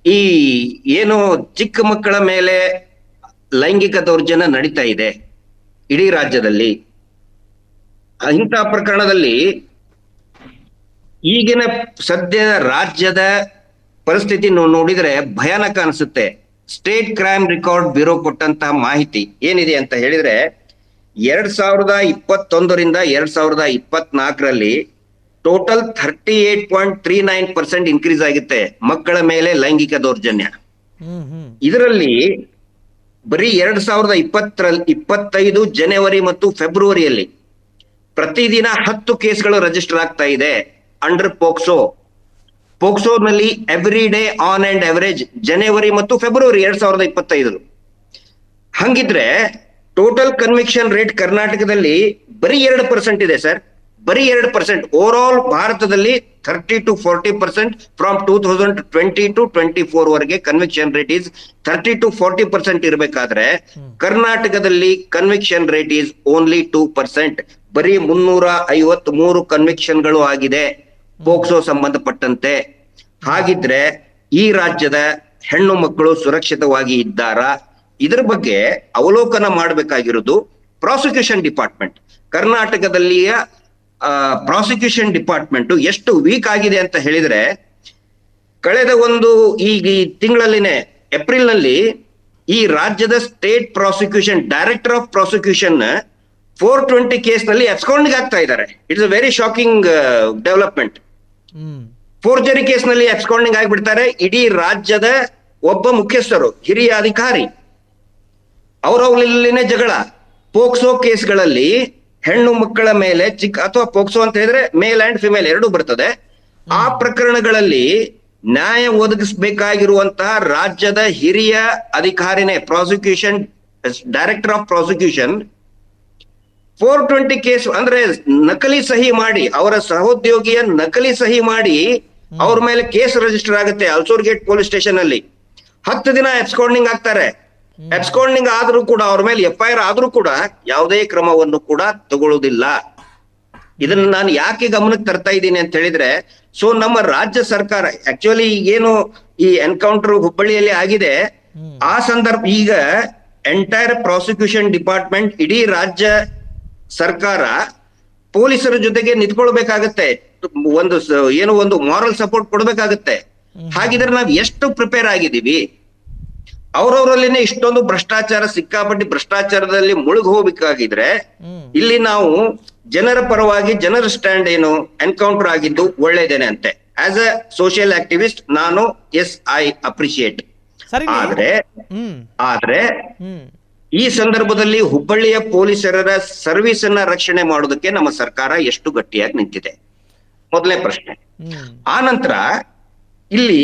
ಈ ಏನು ಚಿಕ್ಕ ಮಕ್ಕಳ ಮೇಲೆ ಲೈಂಗಿಕ ದೌರ್ಜನ್ಯ ನಡೀತಾ ಇದೆ ಇಡೀ ರಾಜ್ಯದಲ್ಲಿ. ಇಂಥ ಪ್ರಕರಣದಲ್ಲಿ ಈಗಿನ ಸದ್ಯ ರಾಜ್ಯದ ಪರಿಸ್ಥಿತಿ ನೋಡಿದ್ರೆ ಭಯಾನಕ ಅನಿಸುತ್ತೆ. ಸ್ಟೇಟ್ ಕ್ರೈಮ್ ರೆಕಾರ್ಡ್ ಬ್ಯೂರೋ ಕೊಟ್ಟಂತಹ ಮಾಹಿತಿ ಏನಿದೆ ಅಂತ ಹೇಳಿದ್ರೆ 2021ರಿಂದ 2024ರಲ್ಲಿ ಟೋಟಲ್ 38.39% ಇನ್ಕ್ರೀಸ್ ಆಗುತ್ತೆ ಮಕ್ಕಳ ಮೇಲೆ ಲೈಂಗಿಕ ದೌರ್ಜನ್ಯ. ಇದರಲ್ಲಿ ಬರೀ 2025 ಜನವರಿ ಮತ್ತು ಫೆಬ್ರವರಿಯಲ್ಲಿ ಪ್ರತಿದಿನ 10 ಕೇಸ್ಗಳು ರಿಜಿಸ್ಟರ್ ಆಗ್ತಾ ಇದೆ ಅಂಡರ್ ಪೋಕ್ಸೋನಲ್ಲಿ every day on an average ಜನವರಿ ಮತ್ತು ಫೆಬ್ರವರಿ 2025. ಹಂಗಿದ್ರೆ ಟೋಟಲ್ ಕನ್ವಿಕ್ಷನ್ ರೇಟ್ ಕರ್ನಾಟಕದಲ್ಲಿ ಬರೀ 2% ಇದೆ ಸರ್, ಬರೀ 2%. ಓವರ್ ಆಲ್ ಭಾರತದಲ್ಲಿ 30 to 40% ಫ್ರಮ್ 2020 to 24 ವರೆಗೆ ಕನ್ವಿಕ್ಷನ್ ರೇಟ್ ಈಸ್ 30 to 40% ಇರಬೇಕಾದ್ರೆ ಕರ್ನಾಟಕದಲ್ಲಿ ಕನ್ವಿಕ್ಷನ್ ರೇಟ್ ಈಸ್ ಓನ್ಲಿ 2%. ಬರೀ 353 ಕನ್ವಿಕ್ಷನ್ಗಳು ಆಗಿದೆ ಪೋಕ್ಸೋ ಸಂಬಂಧಪಟ್ಟಂತೆ. ಹಾಗಿದ್ರೆ ಈ ರಾಜ್ಯದ ಹೆಣ್ಣು ಮಕ್ಕಳು ಸುರಕ್ಷಿತವಾಗಿ ಇದ್ದಾರಾ? ಇದ್ರ ಬಗ್ಗೆ ಅವಲೋಕನ ಮಾಡಬೇಕಾಗಿರೋದು ಪ್ರಾಸಿಕ್ಯೂಷನ್ ಡಿಪಾರ್ಟ್ಮೆಂಟ್. ಕರ್ನಾಟಕದಲ್ಲಿಯ ಪ್ರಾಸಿಕ್ಯೂಷನ್ ಡಿಪಾರ್ಟ್ಮೆಂಟ್ ಎಷ್ಟು ವೀಕ್ ಆಗಿದೆ ಅಂತ ಹೇಳಿದ್ರೆ, ಕಳೆದ ಈ ತಿಂಗಳಲ್ಲಿನೇ ಏಪ್ರಿಲ್ ನಲ್ಲಿ ಈ ರಾಜ್ಯದ state prosecution director of prosecution 420 case ನಲ್ಲಿ ಅಬ್ಸ್ಕಾಂಡಿಂಗ್ ಆಗ್ತಾ ಇದ್ದಾರೆ. It's a very shocking development. Forgery case ನಲ್ಲಿ ಅಬ್ಸ್ಕಾಂಡಿಂಗ್ ಆಗಿಬಿಡ್ತಾರೆ. ಇಡೀ ರಾಜ್ಯದ ಒಬ್ಬ ಮುಖ್ಯಸ್ಥರು, ಹಿರಿಯ ಅಧಿಕಾರಿ, ಅವರಲ್ಲಿನೇ ಜಗಳ. ಪೋಕ್ಸೋ ಕೇಸ್ಗಳಲ್ಲಿ ಹೆಣ್ಣು ಮಕ್ಕಳ ಮೇಲೆ ಅಥವಾ ಪೋಕ್ಸೋ ಅಂತ ಹೇಳಿದ್ರೆ ಮೇಲ್ ಅಂಡ್ ಫಿಮೇಲ್ ಎರಡೂ ಬರ್ತದೆ. ಆ ಪ್ರಕರಣಗಳಲ್ಲಿ ನ್ಯಾಯ ಒದಗಿಸಬೇಕಾಗಿರುವಂತಹ ರಾಜ್ಯದ ಹಿರಿಯ ಅಧಿಕಾರಿನೇ prosecution director of prosecution 420 case ಅಂದ್ರೆ ನಕಲಿ ಸಹಿ ಮಾಡಿ, ಅವರ ಸಹೋದ್ಯೋಗಿಯ ನಕಲಿ ಸಹಿ ಮಾಡಿ ಅವ್ರ ಮೇಲೆ ಕೇಸ್ ರಿಜಿಸ್ಟರ್ ಆಗುತ್ತೆ ಅಲ್ಸೂರ್ಗೇಟ್ ಪೊಲೀಸ್ ಸ್ಟೇಷನ್ ಅಲ್ಲಿ. 10 ದಿನ ಅಬ್ಸ್ಕಾಂಡಿಂಗ್ ಆಗ್ತಾರೆ. ಅಬ್ಸ್ಕಾಂಡಿಂಗ್ ಆದ್ರೂ ಕೂಡ ಅವ್ರ ಮೇಲೆ FIR ಆದ್ರೂ ಕೂಡ ಯಾವುದೇ ಕ್ರಮವನ್ನು ಕೂಡ ತಗೊಳ್ಳೋದಿಲ್ಲ. ಇದನ್ನ ನಾನು ಯಾಕೆ ಗಮನಕ್ಕೆ ತರ್ತಾ ಇದ್ದೀನಿ ಅಂತ ಹೇಳಿದ್ರೆ, ಸೊ ನಮ್ಮ ರಾಜ್ಯ ಸರ್ಕಾರ ಆಕ್ಚುಲಿ ಏನು ಈ ಎನ್ಕೌಂಟರ್ ಹುಬ್ಬಳ್ಳಿಯಲ್ಲಿ ಆಗಿದೆ, ಆ ಸಂದರ್ಭ ಈಗ ಎಂಟೈರ್ ಪ್ರಾಸಿಕ್ಯೂಷನ್ ಡಿಪಾರ್ಟ್ಮೆಂಟ್ ಇಡೀ ರಾಜ್ಯ ಸರ್ಕಾರ ಪೊಲೀಸರ ಜೊತೆಗೆ ನಿಂತ್ಕೊಳ್ಬೇಕಾಗತ್ತೆ, ಒಂದು ಮಾರಲ್ ಸಪೋರ್ಟ್ ಕೊಡ್ಬೇಕಾಗತ್ತೆ. ಹಾಗಿದ್ರೆ ನಾವ್ ಎಷ್ಟು ಪ್ರಿಪೇರ್ ಆಗಿದ್ದೀವಿ? ಅವ್ರವ್ರಲ್ಲಿನೇ ಇಷ್ಟೊಂದು ಭ್ರಷ್ಟಾಚಾರ, ಸಿಕ್ಕಾಪಟ್ಟಿ ಭ್ರಷ್ಟಾಚಾರದಲ್ಲಿ ಮುಳುಗಿ ಹೋಗ್ಬೇಕಾಗಿದ್ರೆ ಇಲ್ಲಿ ನಾವು ಜನರ ಪರವಾಗಿ ಜನರ ಸ್ಟ್ಯಾಂಡ್ ಏನು ಎನ್ಕೌಂಟರ್ ಆಗಿದ್ದು ಒಳ್ಳೇದೇನೆ ಅಂತೆ. ಆಸ್ ಅ ಸೋಷಿಯಲ್ ಆಕ್ಟಿವಿಸ್ಟ್ ನಾನು ಐ ಅಪ್ರಿಶಿಯೇಟ್. ಆದ್ರೆ ಈ ಸಂದರ್ಭದಲ್ಲಿ ಹುಬ್ಬಳ್ಳಿಯ ಪೊಲೀಸರ ಸರ್ವಿಸ್ ಅನ್ನ ರಕ್ಷಣೆ ಮಾಡೋದಕ್ಕೆ ನಮ್ಮ ಸರ್ಕಾರ ಎಷ್ಟು ಗಟ್ಟಿಯಾಗಿ ನಿಂತಿದೆ, ಮೊದಲನೇ ಪ್ರಶ್ನೆ. ಆ ನಂತರ ಇಲ್ಲಿ